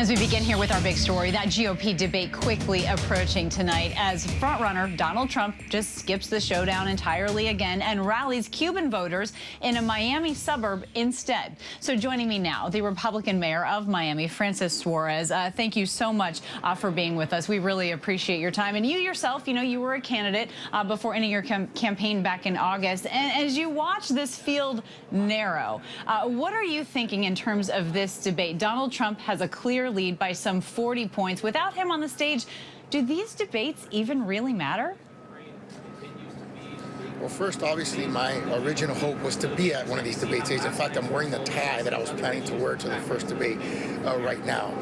As we begin here with our big story, that GOP debate quickly approaching tonight as frontrunner Donald Trump just skips the showdown entirely again and rallies Cuban voters in a Miami suburb instead. So joining me now, the Republican mayor of Miami, Francis Suarez. Thank you so much for being with us. We really appreciate your time. And you yourself, you were a candidate before ending your campaign back in August. And as you watch this field narrow, what are you thinking in terms of this debate? Donald Trump has a clear lead by some 40 points. Without him on the stage, do these debates even really matter? Well, first, obviously, my original hope was to be at one of these debate stages. In fact, I'm wearing the tie that I was planning to wear to the first debate right now.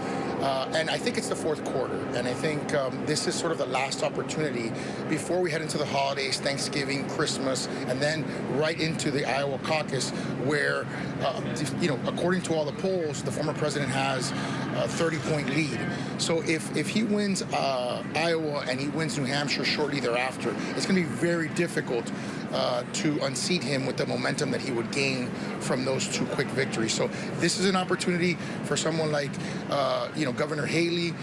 And I think it's the fourth quarter, and I think this is sort of the last opportunity before we head into the holidays, Thanksgiving, Christmas, and then right into the Iowa caucus, where, according to all the polls, the former president has a 30-point lead. So if he wins Iowa and he wins New Hampshire shortly thereafter, it's going to be very difficult to unseat him with the momentum that he would gain from those two quick victories. So this is an opportunity for someone like, Governor Haley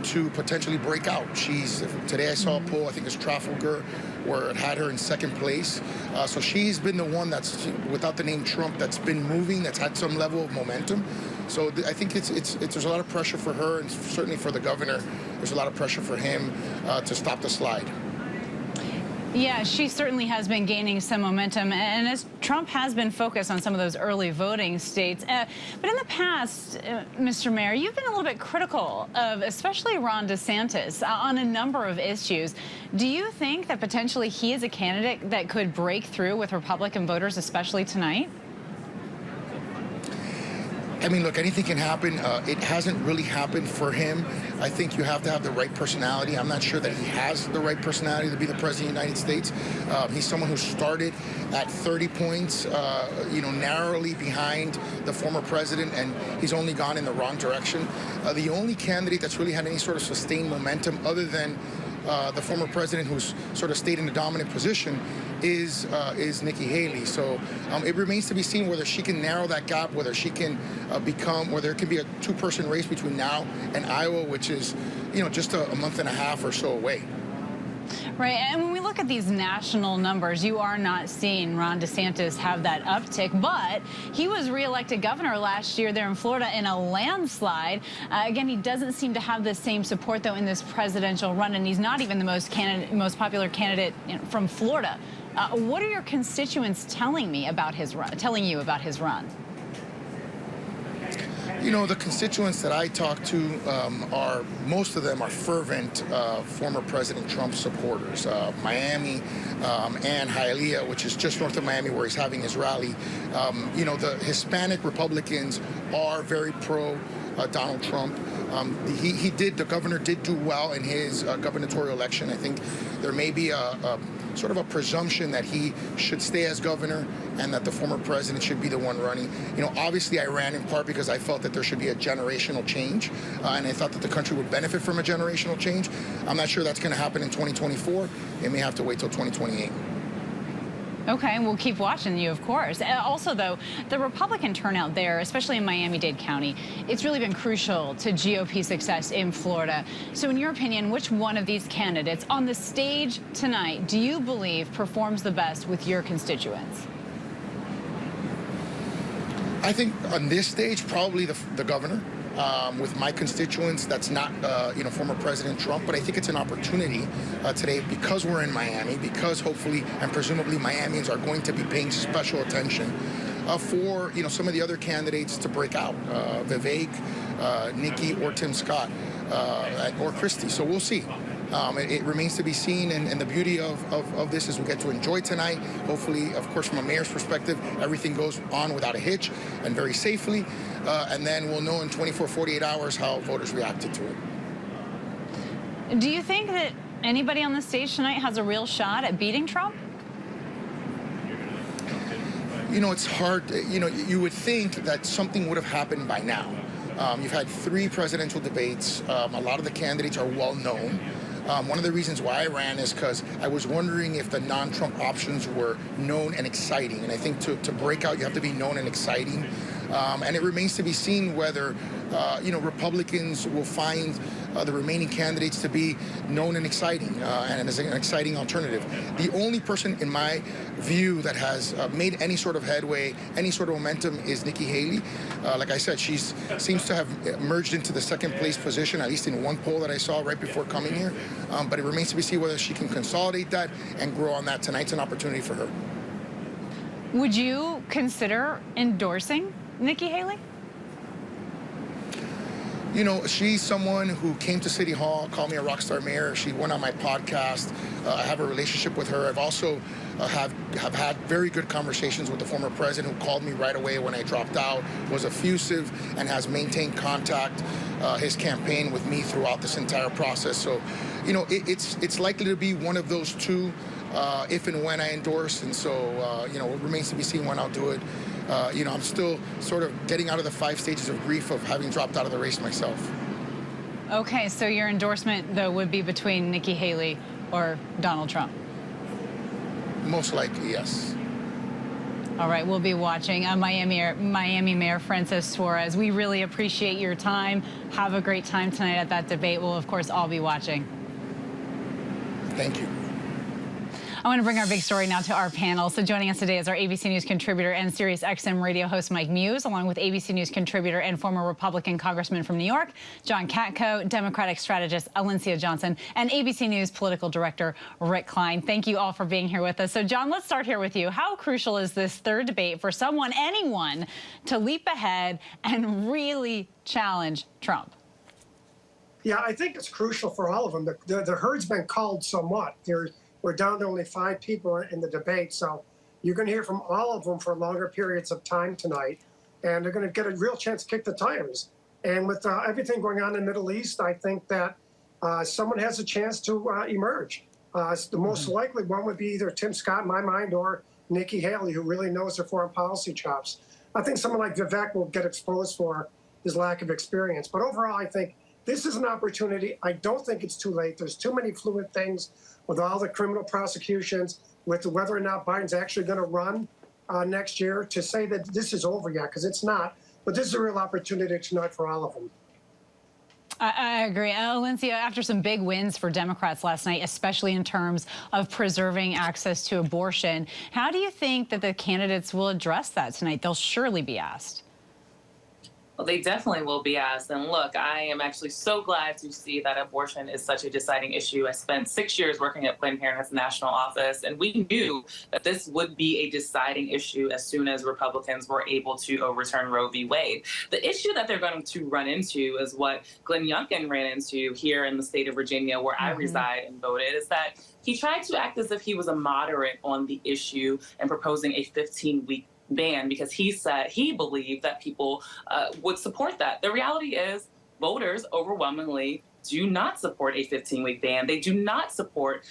to potentially break out. Today I saw a poll, I think it's Trafalgar, where it had her in second place. So she's been the one that's, without the name Trump, that's been moving, that's had some level of momentum. So I think there's a lot of pressure for her, and certainly for the governor, there's a lot of pressure for him to stop the slide. Yeah, she certainly has been gaining some momentum, and as Trump has been focused on some of those early voting states. But in the past, Mr. Mayor, you've been a little bit critical of especially Ron DeSantis on a number of issues. Do you think that potentially he is a candidate that could break through with Republican voters, especially tonight? I mean, look, anything can happen. It hasn't really happened for him. I think you have to have the right personality. I'm not sure that he has the right personality to be the president of the United States. He's someone who started at 30 points, narrowly behind the former president, and he's only gone in the wrong direction. The only candidate that's really had any sort of sustained momentum other than the former president, who's sort of stayed in a dominant position, is Nikki Haley. So it remains to be seen whether she can narrow that gap, whether she can whether it can be a two-person race between now and Iowa, which is, just a month and a half or so away. Right, and when we look at these national numbers, you are not seeing Ron DeSantis have that uptick, but he was reelected governor last year there in Florida in a landslide. Again, he doesn't seem to have the same support, though, in this presidential run, and he's not even the most popular candidate from Florida. What are your constituents telling you about his run? The constituents that I talk to most of them are fervent former President Trump supporters. Miami and Hialeah, which is just north of Miami where he's having his rally. The Hispanic Republicans are very pro Donald Trump. The governor did do well in his gubernatorial election. I think there may be a sort of a presumption that he should stay as governor and that the former president should be the one running. Obviously I ran in part because I felt that there should be a generational change, and I thought that the country would benefit from a generational change. I'm not sure that's going to happen in 2024. It may have to wait till 2028. Okay, we'll keep watching you, of course. Also, though, the Republican turnout there, especially in Miami-Dade County, it's really been crucial to GOP success in Florida. So in your opinion, which one of these candidates on the stage tonight do you believe performs the best with your constituents? I think on this stage, probably the governor. With my constituents, that's not, former President Trump, but I think it's an opportunity today because we're in Miami, because hopefully and presumably Miamians are going to be paying special attention for, some of the other candidates to break out, Vivek, Nikki, or Tim Scott, or Christie. So we'll see. It remains to be seen, and the beauty of this is we get to enjoy tonight. Hopefully, of course, from a mayor's perspective, everything goes on without a hitch and very safely, and then we'll know in 24, 48 hours how voters reacted to it. Do you think that anybody on the stage tonight has a real shot at beating Trump? It's hard. You would think that something would have happened by now. You've had 3 presidential debates. A lot of the candidates are well known. One of the reasons why I ran is because I was wondering if the non-Trump options were known and exciting. And I think to break out, you have to be known and exciting. And it remains to be seen whether, Republicans will find the remaining candidates to be known and exciting, and as an exciting alternative. The only person, in my view, that has made any sort of headway, any sort of momentum is Nikki Haley. Like I said, she seems to have merged into the second place position, at least in one poll that I saw right before coming here. But it remains to be seen whether she can consolidate that and grow on that. Tonight's an opportunity for her. Would you consider endorsing Nikki Haley? You know, she's someone who came to City Hall, called me a rock star mayor. She went on my podcast. I have a relationship with her. I've also have had very good conversations with the former president, who called me right away when I dropped out, was effusive, and has maintained contact, his campaign with me throughout this entire process. So, you know, it's likely to be one of those two, if and when I endorse. And so, it remains to be seen when I'll do it. I'm still sort of getting out of the 5 stages of grief of having dropped out of the race myself. Okay, so your endorsement, though, would be between Nikki Haley or Donald Trump? Most likely, yes. All right, we'll be watching. Miami Mayor Francis Suarez, we really appreciate your time. Have a great time tonight at that debate. We'll, of course, all be watching. Thank you. I want to bring our big story now to our panel. So joining us today is our ABC News contributor and Sirius XM radio host Mike Muse, along with ABC News contributor and former Republican congressman from New York, John Katko, Democratic strategist Alencia Johnson, and ABC News political director Rick Klein. Thank you all for being here with us. So John, let's start here with you. How crucial is this third debate for anyone, to leap ahead and really challenge Trump? Yeah, I think it's crucial for all of them. The herd's been culled somewhat. We're down to only 5 people in the debate, so you're going to hear from all of them for longer periods of time tonight, and they're going to get a real chance to kick the tires. And with everything going on in the Middle East, I think that someone has a chance to emerge. The most likely one would be either Tim Scott, in my mind, or Nikki Haley, who really knows her foreign policy chops. I think someone like Vivek will get exposed for his lack of experience. But overall, I think this is an opportunity. I don't think it's too late. There's too many fluid things with all the criminal prosecutions, with whether or not Biden's actually going to run next year, to say that this is over yet, because it's not. But this is a real opportunity tonight for all of them. I agree. Alencia, after some big wins for Democrats last night, especially in terms of preserving access to abortion, how do you think that the candidates will address that tonight? They'll surely be asked. Well, they definitely will be asked. And look, I am actually so glad to see that abortion is such a deciding issue. I spent 6 years working at Planned Parenthood's national office, and we knew that this would be a deciding issue as soon as Republicans were able to overturn Roe v. Wade. The issue that they're going to run into is what Glenn Youngkin ran into here in the state of Virginia, where I reside and voted, is that he tried to act as if he was a moderate on the issue and proposing a 15-week ban, because he said he believed that people would support that. The reality is voters overwhelmingly do not support a 15-week ban. They do not support,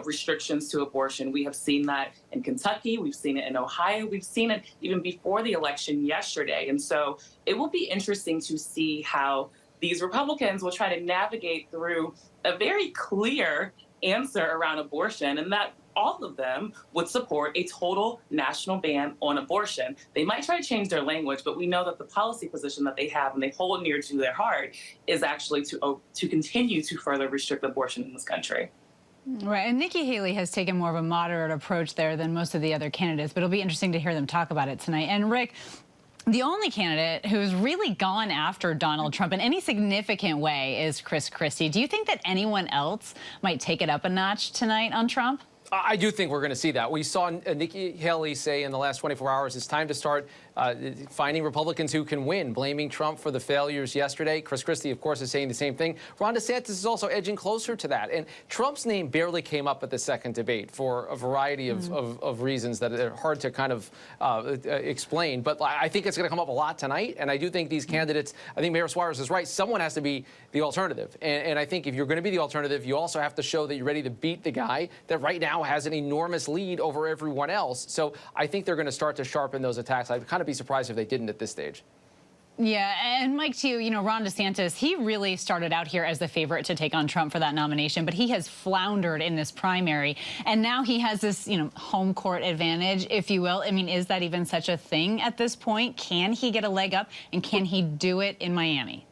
restrictions to abortion. We have seen that in Kentucky. We've seen it in Ohio. We've seen it even before the election yesterday. And so it will be interesting to see how these Republicans will try to navigate through a very clear answer around abortion, and that all of them would support a total national ban on abortion. They might try to change their language, but we know that the policy position that they have and they hold near to their heart is actually to continue to further restrict abortion in this country. Right, and Nikki Haley has taken more of a moderate approach there than most of the other candidates, but it'll be interesting to hear them talk about it tonight. And Rick, the only candidate who's really gone after Donald Trump in any significant way is Chris Christie. Do you think that anyone else might take it up a notch tonight on Trump? I do think we're going to see that. We saw Nikki Haley say in the last 24 hours, it's time to start finding Republicans who can win, blaming Trump for the failures yesterday. Chris Christie, of course, is saying the same thing. Ron DeSantis is also edging closer to that. And Trump's name barely came up at the second debate for a variety of reasons that are hard to kind of explain. But I think it's going to come up a lot tonight. And I do think these candidates, I think Mayor Suarez is right. Someone has to be the alternative. And I think if you're going to be the alternative, you also have to show that you're ready to beat the guy that right now has an enormous lead over everyone else. So I think they're going to start to sharpen those attacks. I'd kind of be surprised if they didn't at this stage. Yeah, and Mike, too, Ron DeSantis, he really started out here as the favorite to take on Trump for that nomination, but he has floundered in this primary, and now he has this, home court advantage, if you will. I mean, is that even such a thing at this point? Can he get a leg up, and can he do it in Miami?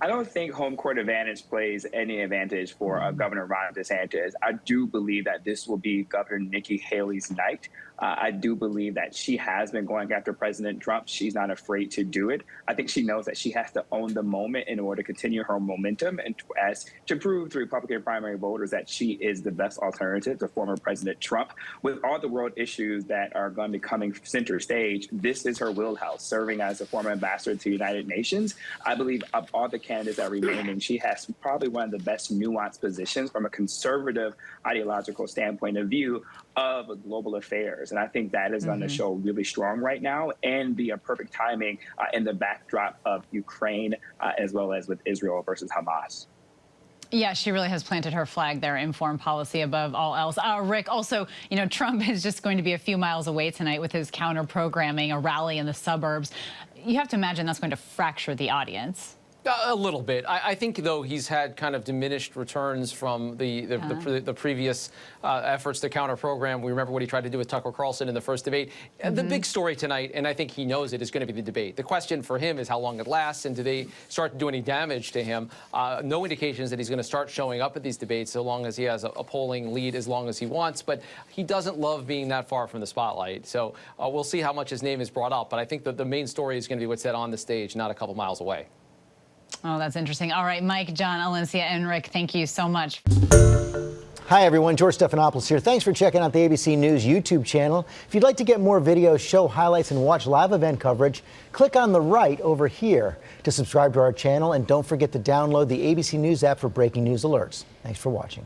I don't think home court advantage plays any advantage for Governor Ron DeSantis. I do believe that this will be Governor Nikki Haley's night. I do believe that she has been going after President Trump. She's not afraid to do it. I think she knows that she has to own the moment in order to continue her momentum and to prove to Republican primary voters that she is the best alternative to former President Trump. With all the world issues that are going to be coming center stage, this is her wheelhouse. Serving as a former ambassador to the United Nations, I believe of all the candidates that are remaining, she has probably one of the best nuanced positions from a conservative ideological standpoint of view of global affairs. And I think that is going to show really strong right now and be a perfect timing in the backdrop of Ukraine as well as with Israel versus Hamas. Yeah, she really has planted her flag there in foreign policy above all else. Rick, also, Trump is just going to be a few miles away tonight with his counter-programming, a rally in the suburbs. You have to imagine that's going to fracture the audience. A little bit. I think, though, he's had kind of diminished returns from the previous efforts to counter-program. We remember what he tried to do with Tucker Carlson in the first debate. The big story tonight, and I think he knows it, is going to be the debate. The question for him is how long it lasts, and do they start to do any damage to him? No indications that he's going to start showing up at these debates so long as he has a polling lead as long as he wants, but he doesn't love being that far from the spotlight. So we'll see how much his name is brought up, but I think that the main story is going to be what's said on the stage, not a couple miles away. Oh, that's interesting. All right, Mike, John, Alencia, and Rick, thank you so much. Hi, everyone. George Stephanopoulos here. Thanks for checking out the ABC News YouTube channel. If you'd like to get more videos, show highlights, and watch live event coverage, click on the right over here to subscribe to our channel. And don't forget to download the ABC News app for breaking news alerts. Thanks for watching.